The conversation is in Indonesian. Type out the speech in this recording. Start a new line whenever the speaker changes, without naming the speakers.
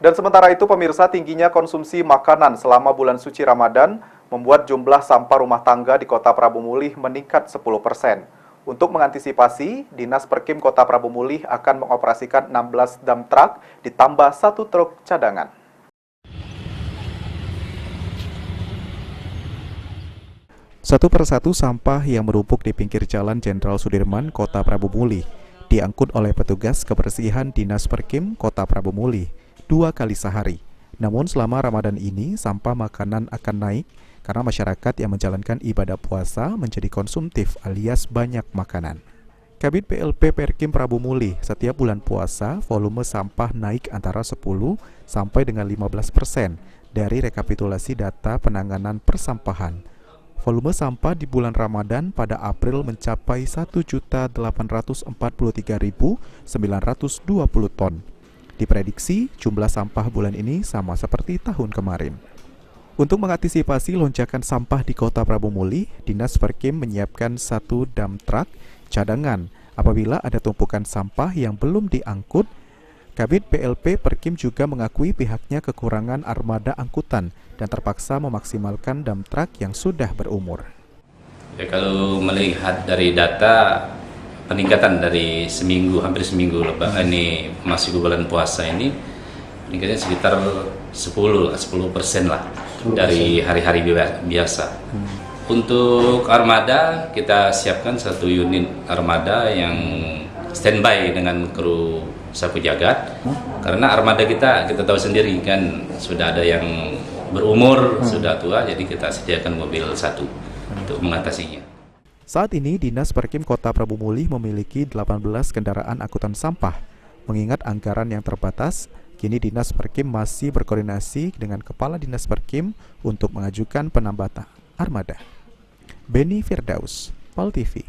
Dan sementara itu, pemirsa, tingginya konsumsi makanan selama bulan suci Ramadan membuat jumlah sampah rumah tangga di Kota Prabu Mulih meningkat 10%. Untuk mengantisipasi, Dinas Perkim Kota Prabu Mulih akan mengoperasikan 16 dump truck ditambah 1 truk cadangan. Satu persatu sampah yang merumpuk di pinggir Jalan Jenderal Sudirman, Kota Prabu Mulih, diangkut oleh petugas kebersihan Dinas Perkim Kota Prabu Mulih 2 kali sehari. Namun selama Ramadan ini, sampah makanan akan naik karena masyarakat yang menjalankan ibadah puasa menjadi konsumtif alias banyak makanan. Kabid PLP Perkim Prabu Mulih, setiap bulan puasa volume sampah naik antara 10 sampai dengan 15% dari rekapitulasi data penanganan persampahan. Volume sampah di bulan Ramadan pada April mencapai 1.843.920 ton. Diprediksi jumlah sampah bulan ini sama seperti tahun kemarin. Untuk mengantisipasi lonjakan sampah di Kota Prabu Mulih, Dinas Perkim menyiapkan 1 dump truck cadangan apabila ada tumpukan sampah yang belum diangkut. Kabid PLP Perkim juga mengakui pihaknya kekurangan armada angkutan dan terpaksa memaksimalkan dump truck yang sudah berumur.
Ya, kalau melihat dari data peningkatan dari hampir seminggu ini masih bulan puasa ini, meningkatnya sekitar 10% lah dari hari-hari biasa. Untuk armada kita siapkan 1 unit armada yang standby dengan kru sapu jagat, karena armada kita tahu sendiri kan sudah ada yang berumur, sudah tua, jadi kita sediakan mobil 1 untuk mengatasinya.
Saat ini, Dinas Perkim Kota Prabu Mulih memiliki 18 kendaraan angkutan sampah. Mengingat anggaran yang terbatas, kini Dinas Perkim masih berkoordinasi dengan Kepala Dinas Perkim untuk mengajukan penambahan armada. Beni Firdaus, PAL TV.